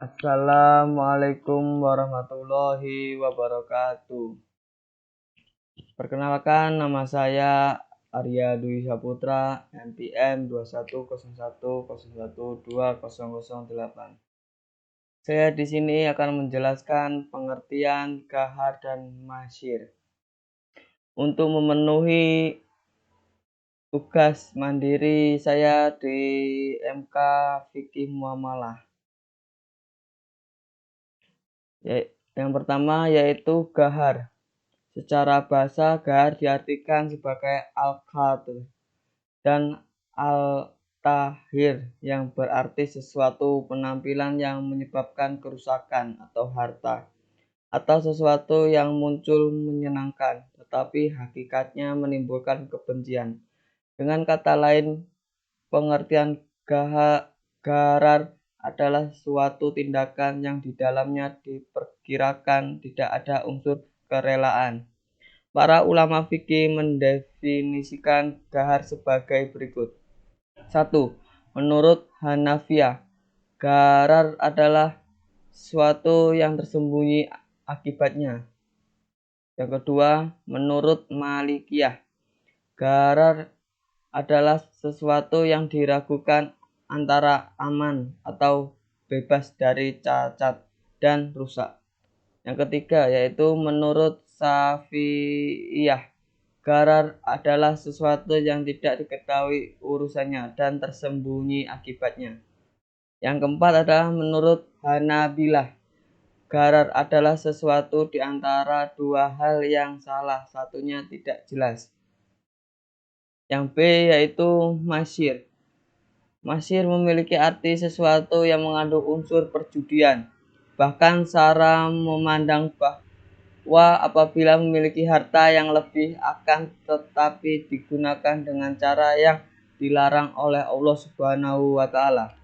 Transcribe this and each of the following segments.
Assalamualaikum warahmatullahi wabarakatuh. Perkenalkan, nama saya Arya Dwi Saputra, NPM 210101208. Saya di sini akan menjelaskan pengertian gahar dan masyir. Untuk memenuhi tugas mandiri saya di MK Fikih Muamalah. Yang pertama yaitu gahar. Secara bahasa, gahar diartikan sebagai al-qatir dan al-tahir yang berarti sesuatu penampilan yang menyebabkan kerusakan atau harta, atau sesuatu yang muncul menyenangkan tetapi hakikatnya menimbulkan kebencian. Dengan kata lain, pengertian gharar adalah suatu tindakan yang di dalamnya diperkirakan tidak ada unsur kerelaan. Para ulama fikih mendefinisikan gahar sebagai berikut. 1. Menurut Hanafiyah, gharar adalah suatu yang tersembunyi akibatnya. Yang kedua, menurut Malikiyah, gharar adalah sesuatu yang diragukan antara aman atau bebas dari cacat dan rusak. Yang ketiga yaitu menurut Syafi'iyah, gharar adalah sesuatu yang tidak diketahui urusannya dan tersembunyi akibatnya. Yang keempat adalah menurut Hanabilah, gharar adalah sesuatu di antara dua hal yang salah satunya tidak jelas. Yang B yaitu masyir. Masyir memiliki arti sesuatu yang mengandung unsur perjudian. Bahkan cara memandang bahwa apabila memiliki harta yang lebih akan tetapi digunakan dengan cara yang dilarang oleh Allah Subhanahu wa taala.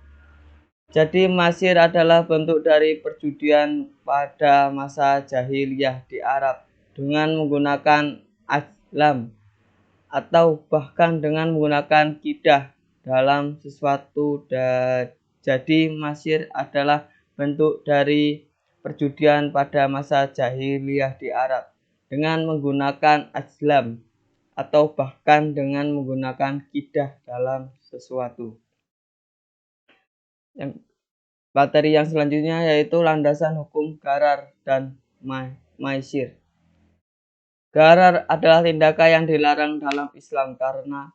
Jadi masyir adalah bentuk dari perjudian pada masa jahiliyah di Arab dengan menggunakan azlam atau bahkan dengan menggunakan kidah dalam sesuatu. Jadi masyir adalah bentuk dari perjudian pada masa jahiliyah di Arab dengan menggunakan azlam atau bahkan dengan menggunakan kidah dalam sesuatu. Materi yang selanjutnya yaitu landasan hukum gharar dan masyir. Gharar adalah tindakan yang dilarang dalam Islam karena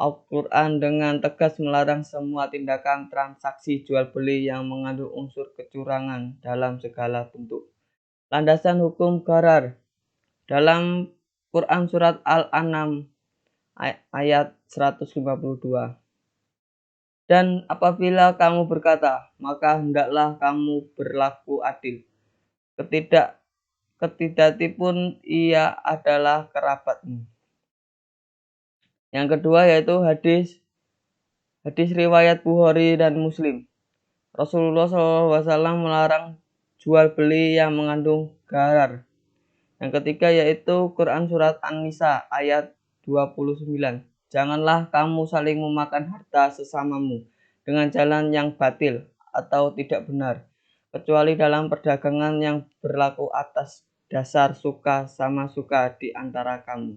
Al-Quran dengan tegas melarang semua tindakan transaksi jual beli yang mengandung unsur kecurangan dalam segala bentuk. Landasan hukum gharar dalam Quran surat Al-An'am ayat 152. Dan apabila kamu berkata, maka hendaklah kamu berlaku adil. Ketidakpun ia adalah kerabatmu. Yang kedua yaitu hadis riwayat Bukhari dan Muslim. Rasulullah SAW melarang jual beli yang mengandung gharar. Yang ketiga yaitu Quran surat An-Nisa ayat 29. Janganlah kamu saling memakan harta sesamamu dengan jalan yang batil atau tidak benar, kecuali dalam perdagangan yang berlaku atas dasar suka sama suka di antara kamu.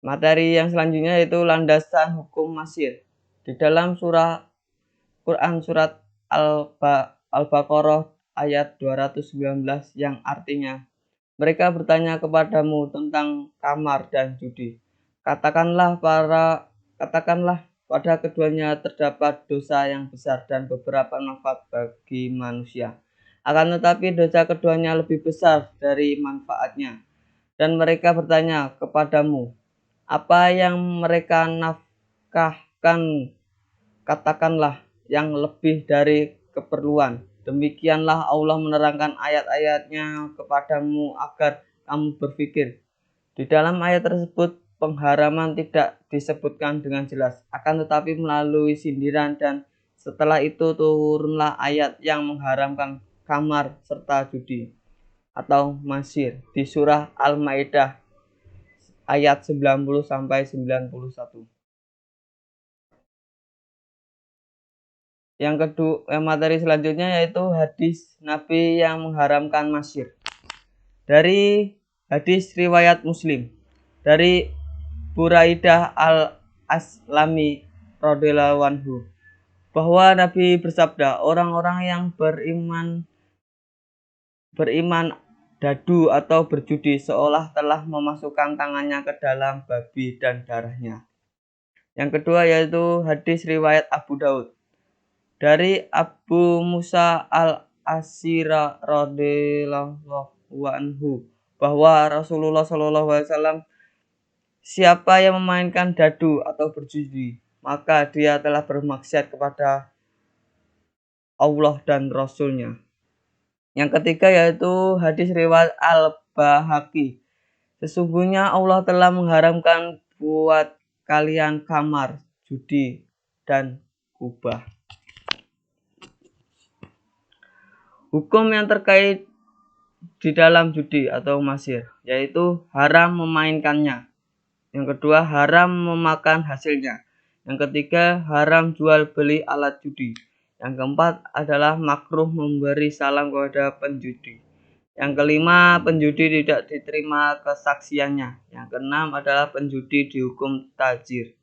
Materi yang selanjutnya yaitu landasan hukum masyir. Di dalam Quran surat Al-Baqarah ayat 219 yang artinya, mereka bertanya kepadamu tentang kamar dan judi. Katakanlah pada keduanya terdapat dosa yang besar dan beberapa manfaat bagi manusia. Akan tetapi dosa keduanya lebih besar dari manfaatnya. Dan mereka bertanya kepadamu, apa yang mereka nafkahkan? Katakanlah yang lebih dari keperluan. Demikianlah Allah menerangkan ayat-ayatnya kepadamu agar kamu berpikir. Di dalam ayat tersebut pengharaman tidak disebutkan dengan jelas, akan tetapi melalui sindiran, dan setelah itu turunlah ayat yang mengharamkan kamar serta judi atau masyir di surah Al-Maidah ayat 90-91. Materi selanjutnya yaitu hadis Nabi yang mengharamkan masyir. Dari hadis riwayat Muslim dari Buraidah al-Aslami radhiyallahu anhu bahwa Nabi bersabda, orang-orang yang beriman dadu atau berjudi seolah telah memasukkan tangannya ke dalam babi dan darahnya. Yang kedua yaitu hadis riwayat Abu Daud dari Abu Musa al-Asyira radhiyallahu anhu bahwa Rasulullah SAW, siapa yang memainkan dadu atau berjudi, maka dia telah bermaksiat kepada Allah dan Rasul-Nya. Yang ketiga yaitu hadis riwayat Al-Bahaqi. Sesungguhnya Allah telah mengharamkan buat kalian kamar, judi, dan kubah. Hukum yang terkait di dalam judi atau masyir, yaitu haram memainkannya. Yang kedua, haram memakan hasilnya. Yang ketiga, haram jual beli alat judi. Yang keempat adalah makruh memberi salam kepada penjudi. Yang kelima, penjudi tidak diterima kesaksiannya. Yang keenam adalah penjudi dihukum tajir.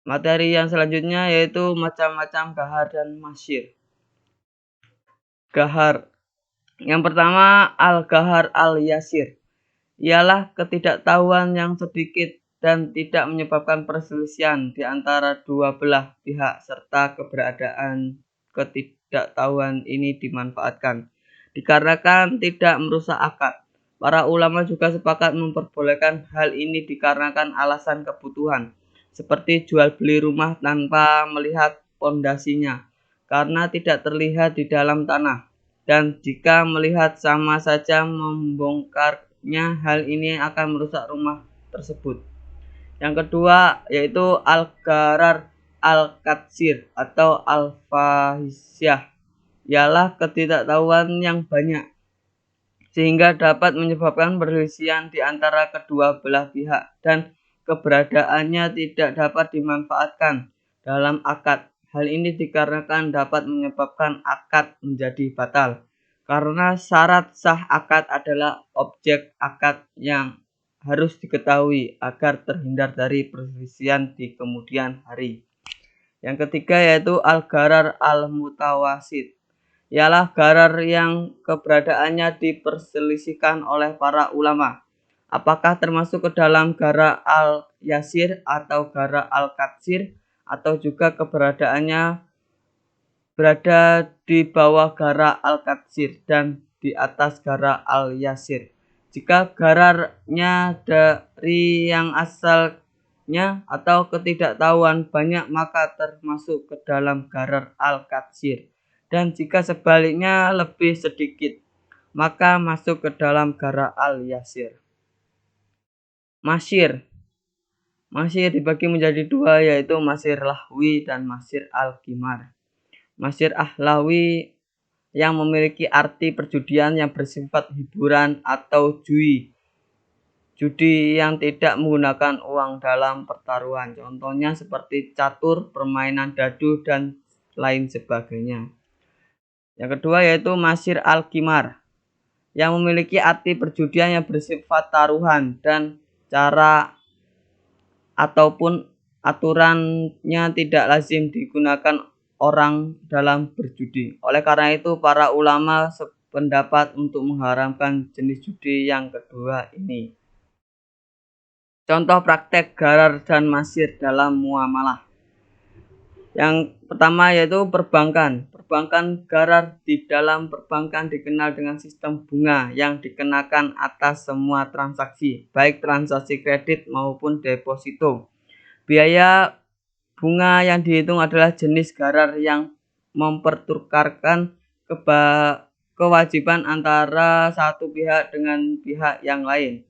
Materi yang selanjutnya yaitu macam-macam gahar dan masyir. Gahar. Yang pertama, al-gahar al-yasir. Ialah ketidaktahuan yang sedikit dan tidak menyebabkan perselisihan di antara dua belah pihak serta keberadaan ketidaktahuan ini dimanfaatkan dikarenakan tidak merusak akad. Para ulama juga sepakat memperbolehkan hal ini dikarenakan alasan kebutuhan, seperti jual beli rumah tanpa melihat pondasinya karena tidak terlihat di dalam tanah, dan jika melihat sama saja membongkarnya, hal ini akan merusak rumah tersebut. Yang kedua yaitu al-gharar al-katsir atau al-fahisyah, ialah ketidaktahuan yang banyak sehingga dapat menyebabkan perselisihan di antara kedua belah pihak dan keberadaannya tidak dapat dimanfaatkan dalam akad. Hal ini dikarenakan dapat menyebabkan akad menjadi batal karena syarat sah akad adalah objek akad yang harus diketahui agar terhindar dari perselisihan di kemudian hari. Yang ketiga yaitu al-gharar al-mutawasit, ialah gharar yang keberadaannya diperselisihkan oleh para ulama. Apakah termasuk ke dalam gharar al-yasir atau gharar al-katsir, atau juga keberadaannya berada di bawah gharar al-katsir dan di atas gharar al-yasir. Jika ghararnya dari yang asalnya atau ketidaktahuan banyak, maka termasuk ke dalam gharar al-katsir. Dan jika sebaliknya lebih sedikit, maka masuk ke dalam gharar al-yasir. Masyir. Masyir dibagi menjadi dua, yaitu masyir lahwi dan masyir al-qimar. Masyir ahlawi yang memiliki arti perjudian yang bersifat hiburan atau judi yang tidak menggunakan uang dalam pertaruhan. Contohnya seperti catur, permainan dadu, dan lain sebagainya. Yang kedua yaitu masyir al-qimar yang memiliki arti perjudian yang bersifat taruhan dan cara ataupun aturannya tidak lazim digunakan orang dalam berjudi. Oleh karena itu para ulama sependapat untuk mengharamkan jenis judi yang kedua ini. Contoh praktek gharar dan masyir dalam muamalah. Yang pertama yaitu perbankan. Perbankan gharar di dalam perbankan dikenal dengan sistem bunga yang dikenakan atas semua transaksi, baik transaksi kredit maupun deposito. Biaya bunga yang dihitung adalah jenis gharar yang mempertukarkan kewajiban antara satu pihak dengan pihak yang lain.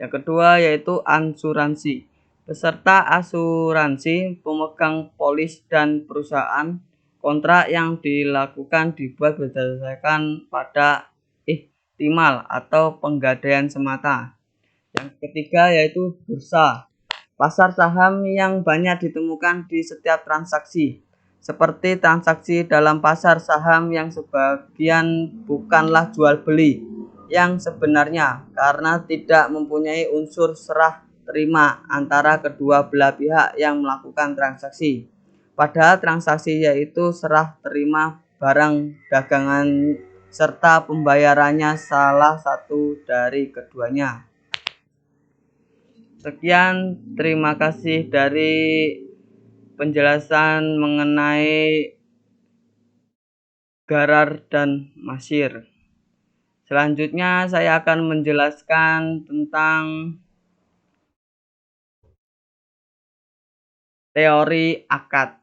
Yang kedua yaitu asuransi. Peserta asuransi, pemegang polis, dan perusahaan kontrak yang dilakukan dibuat berdasarkan pada ihtimal atau penggadaian semata. Yang ketiga yaitu bursa. Pasar saham yang banyak ditemukan di setiap transaksi. seperti transaksi dalam pasar saham yang sebagian bukanlah jual beli yang sebenarnya karena tidak mempunyai unsur serah terima antara kedua belah pihak yang melakukan transaksi. Padahal transaksi yaitu serah terima barang dagangan serta pembayarannya salah satu dari keduanya. Sekian, terima kasih dari penjelasan mengenai Gharar dan Masyir. Selanjutnya saya akan menjelaskan tentang teori akad.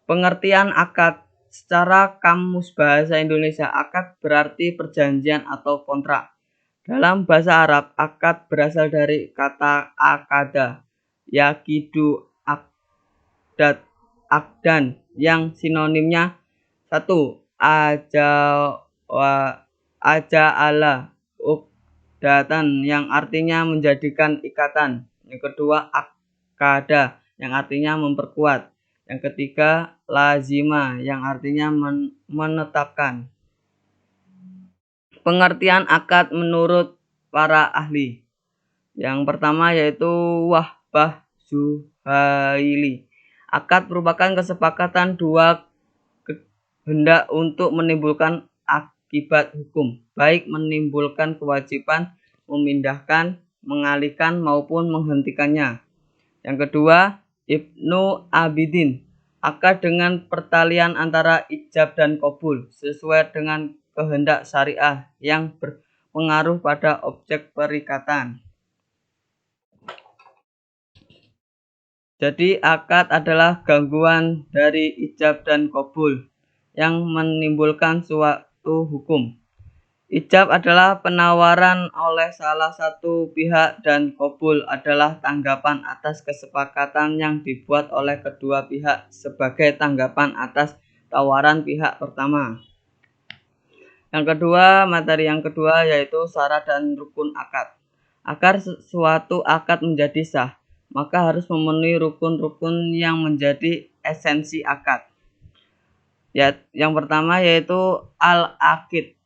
Pengertian akad secara Kamus Bahasa Indonesia, akad berarti perjanjian atau kontrak. Dalam bahasa Arab, akad berasal dari kata akada, yakidu, akdat, akdan, yang sinonimnya 1. Aja'ala, ukdatan, yang artinya menjadikan ikatan. Yang kedua, akada, yang artinya memperkuat. Yang ketiga, lazima, yang artinya menetapkan. Pengertian akad menurut para ahli. Yang pertama yaitu Wahbah Zuhaili. Akad merupakan kesepakatan dua hendak untuk menimbulkan akibat hukum, baik menimbulkan kewajiban, memindahkan, mengalihkan maupun menghentikannya. Yang kedua, Ibnu Abidin. Akad dengan pertalian antara ijab dan qabul sesuai dengan kehendak syariah yang berpengaruh pada objek perikatan. Jadi akad adalah gangguan dari ijab dan qabul yang menimbulkan suatu hukum. Ijab adalah penawaran oleh salah satu pihak dan qabul adalah tanggapan atas kesepakatan yang dibuat oleh kedua pihak sebagai tanggapan atas tawaran pihak pertama. Yang kedua, materi yang kedua yaitu syarat dan rukun akad. Agar suatu akad menjadi sah, maka harus memenuhi rukun-rukun yang menjadi esensi akad. Yang pertama yaitu al-aqid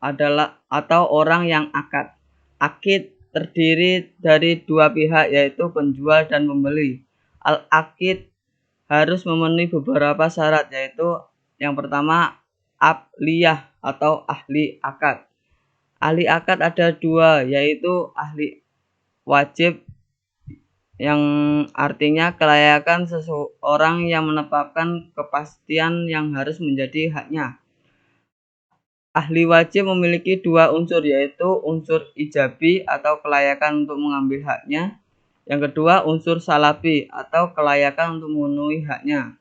adalah atau orang yang akad. Akid terdiri dari dua pihak yaitu penjual dan pembeli. Al-aqid harus memenuhi beberapa syarat yaitu yang pertama abliyah atau ahli akad. Ahli akad ada dua yaitu ahli wajib yang artinya kelayakan seseorang yang menetapkan kepastian yang harus menjadi haknya. Ahli wajib memiliki dua unsur yaitu unsur ijabi atau kelayakan untuk mengambil haknya. Yang kedua unsur salabi atau kelayakan untuk memenuhi haknya.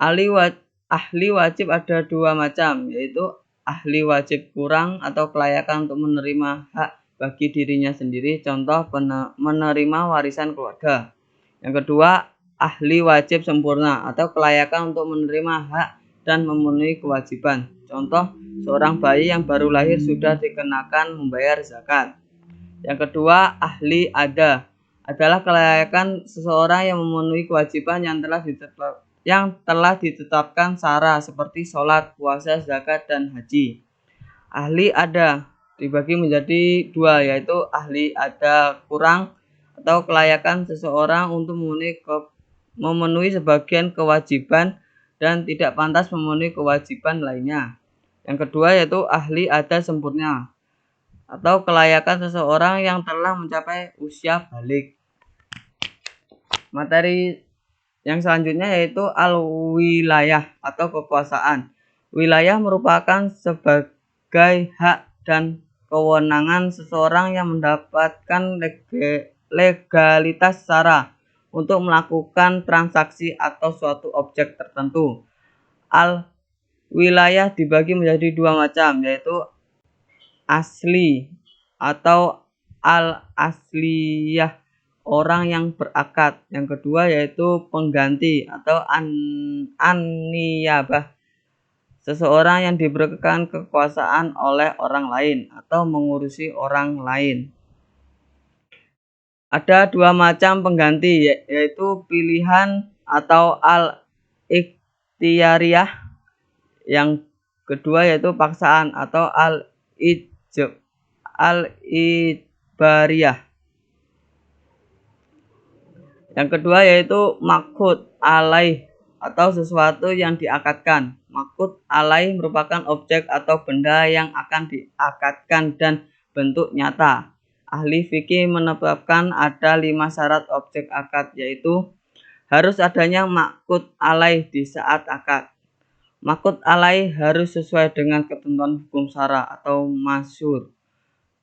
Ahli wajib ada dua macam yaitu ahli wajib kurang atau kelayakan untuk menerima hak bagi dirinya sendiri, contoh menerima warisan keluarga. Yang kedua, ahli wajib sempurna atau kelayakan untuk menerima hak dan memenuhi kewajiban. Contoh, seorang bayi yang baru lahir sudah dikenakan membayar zakat. Yang kedua, ahli ada adalah kelayakan seseorang yang memenuhi kewajiban yang telah ditetapkan syara seperti sholat, puasa, zakat, dan haji. Ahli ada dibagi menjadi dua yaitu ahli ada kurang atau kelayakan seseorang untuk memenuhi sebagian kewajiban dan tidak pantas memenuhi kewajiban lainnya. Yang kedua yaitu ahli ada sempurna atau kelayakan seseorang yang telah mencapai usia balik. Materi yang selanjutnya yaitu al-wilayah atau kekuasaan. Wilayah merupakan sebagai hak dan kewenangan seseorang yang mendapatkan legalitas sara untuk melakukan transaksi atau suatu objek tertentu. Al-wilayah dibagi menjadi dua macam yaitu asli atau al-asliyah, orang yang berakad. Yang kedua yaitu pengganti atau an-niyabah, seseorang yang diberikan kekuasaan oleh orang lain atau mengurusi orang lain. Ada dua macam pengganti, yaitu pilihan atau al-ikhtiyariyah. Yang kedua yaitu paksaan atau al-ijbariyah. Yang kedua yaitu maqud alaih atau sesuatu yang diakatkan. Maqud alaih merupakan objek atau benda yang akan diakatkan dan bentuk nyata. Ahli fikih menetapkan ada 5 syarat objek akad, yaitu harus adanya maqud alaih di saat akad. Maqud alaih harus sesuai dengan ketentuan hukum syara atau masyhur.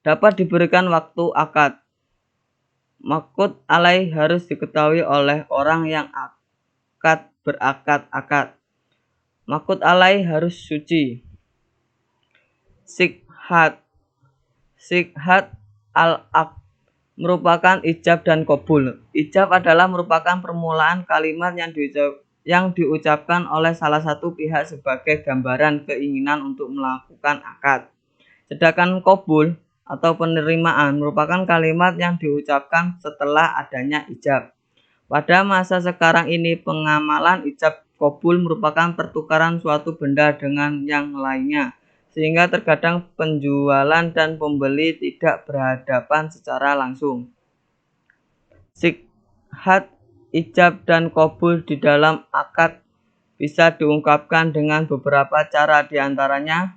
Dapat diberikan waktu akad. Maqud alaih harus diketahui oleh orang yang berakad. Maqud alaih harus suci. Sikhat al-aqd merupakan ijab dan qabul. Ijab adalah merupakan permulaan kalimat yang diucapkan oleh salah satu pihak sebagai gambaran keinginan untuk melakukan akad. Sedangkan qabul atau penerimaan merupakan kalimat yang diucapkan setelah adanya ijab. Pada masa sekarang ini, pengamalan ijab qabul merupakan pertukaran suatu benda dengan yang lainnya, sehingga terkadang penjualan dan pembeli tidak berhadapan secara langsung. Sikhat ijab dan qabul di dalam akad bisa diungkapkan dengan beberapa cara, diantaranya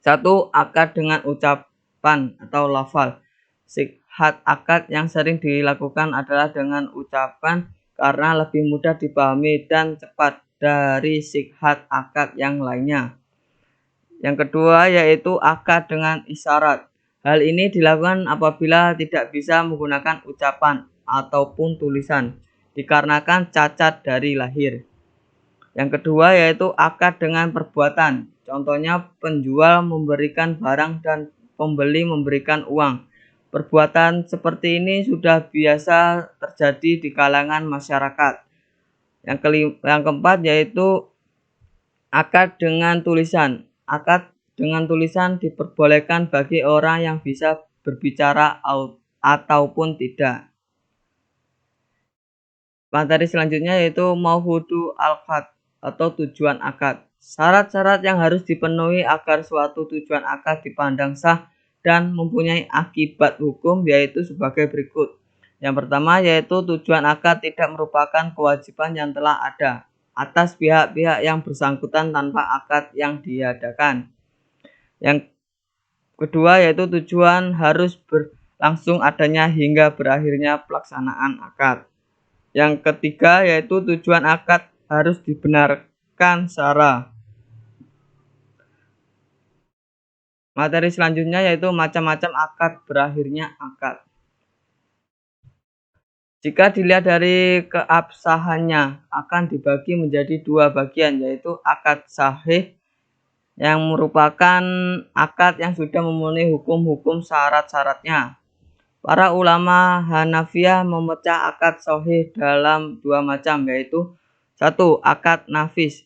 1. Akad dengan ucapan atau lafal. Sikhat akad yang sering dilakukan adalah dengan ucapan karena lebih mudah dipahami dan cepat dari sikhat akad yang lainnya. Yang kedua yaitu akad dengan isyarat. Hal ini dilakukan apabila tidak bisa menggunakan ucapan ataupun tulisan, dikarenakan cacat dari lahir. Yang kedua yaitu akad dengan perbuatan. Contohnya penjual memberikan barang dan pembeli memberikan uang. Perbuatan seperti ini sudah biasa terjadi di kalangan masyarakat. Yang keempat yaitu akad dengan tulisan. Akad dengan tulisan diperbolehkan bagi orang yang bisa berbicara ataupun tidak. Materi selanjutnya yaitu mauhudu al-qad atau tujuan akad. Syarat-syarat yang harus dipenuhi agar suatu tujuan akad dipandang sah dan mempunyai akibat hukum yaitu sebagai berikut. Yang pertama yaitu tujuan akad tidak merupakan kewajiban yang telah ada atas pihak-pihak yang bersangkutan tanpa akad yang diadakan. Yang kedua yaitu tujuan harus berlangsung adanya hingga berakhirnya pelaksanaan akad. Yang ketiga yaitu tujuan akad harus dibenarkan syara. Materi selanjutnya yaitu macam-macam akad berakhirnya akad. Jika dilihat dari keabsahannya akan dibagi menjadi dua bagian, yaitu akad sahih yang merupakan akad yang sudah memenuhi hukum-hukum syarat-syaratnya. Para ulama Hanafiyah memecah akad sahih dalam dua macam, yaitu 1. Akad nafis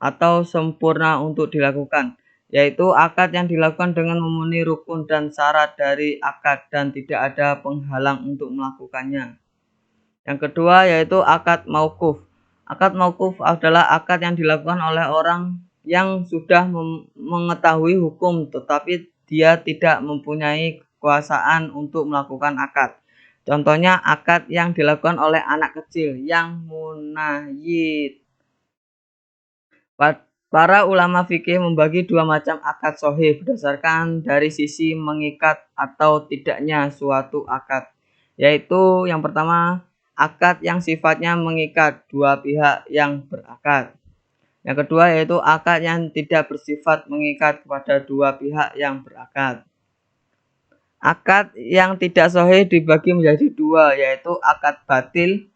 atau sempurna untuk dilakukan, yaitu akad yang dilakukan dengan memenuhi rukun dan syarat dari akad dan tidak ada penghalang untuk melakukannya. Yang kedua yaitu akad mauquf. Akad mauquf adalah akad yang dilakukan oleh orang yang sudah mengetahui hukum tetapi dia tidak mempunyai kekuasaan untuk melakukan akad. Contohnya akad yang dilakukan oleh anak kecil yang munayyid. Para ulama fikih membagi dua macam akad sahih berdasarkan dari sisi mengikat atau tidaknya suatu akad, yaitu yang pertama akad yang sifatnya mengikat dua pihak yang berakad. Yang kedua yaitu akad yang tidak bersifat mengikat kepada dua pihak yang berakad. Akad yang tidak sahih dibagi menjadi dua, yaitu akad batil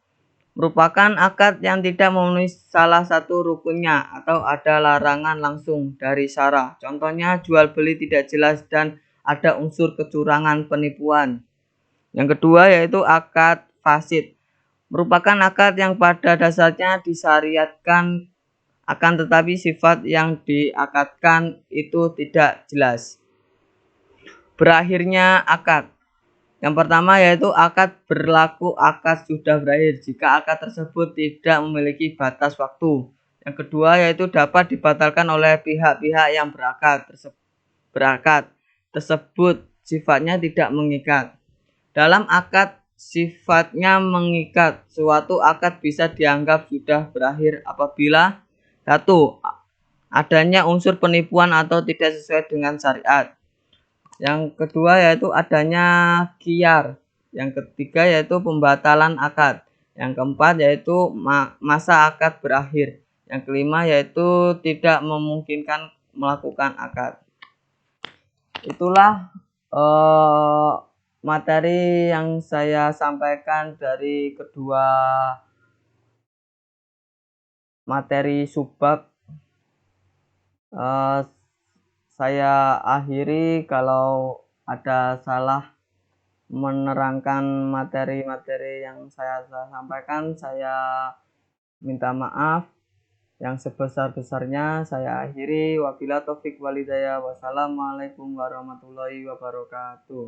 merupakan akad yang tidak memenuhi salah satu rukunnya atau ada larangan langsung dari syara. Contohnya jual beli tidak jelas dan ada unsur kecurangan penipuan. Yang kedua yaitu akad fasid. Merupakan akad yang pada dasarnya disyariatkan akan tetapi sifat yang diakadkan itu tidak jelas. Berakhirnya akad. Yang pertama yaitu akad berlaku akad sudah berakhir jika akad tersebut tidak memiliki batas waktu. Yang kedua yaitu dapat dibatalkan oleh pihak-pihak yang berakad tersebut sifatnya tidak mengikat. Dalam akad sifatnya mengikat, suatu akad bisa dianggap sudah berakhir apabila satu, adanya unsur penipuan atau tidak sesuai dengan syariat. Yang kedua yaitu adanya khiyar. Yang ketiga yaitu pembatalan akad. Yang keempat yaitu masa akad berakhir. Yang kelima yaitu tidak memungkinkan melakukan akad. Itulah materi yang saya sampaikan dari kedua materi subbab. Saya akhiri, kalau ada salah menerangkan materi-materi yang saya sampaikan, saya minta maaf. Yang sebesar-besarnya saya akhiri. Wabillahi taufik walhidayah. Wassalamualaikum warahmatullahi wabarakatuh.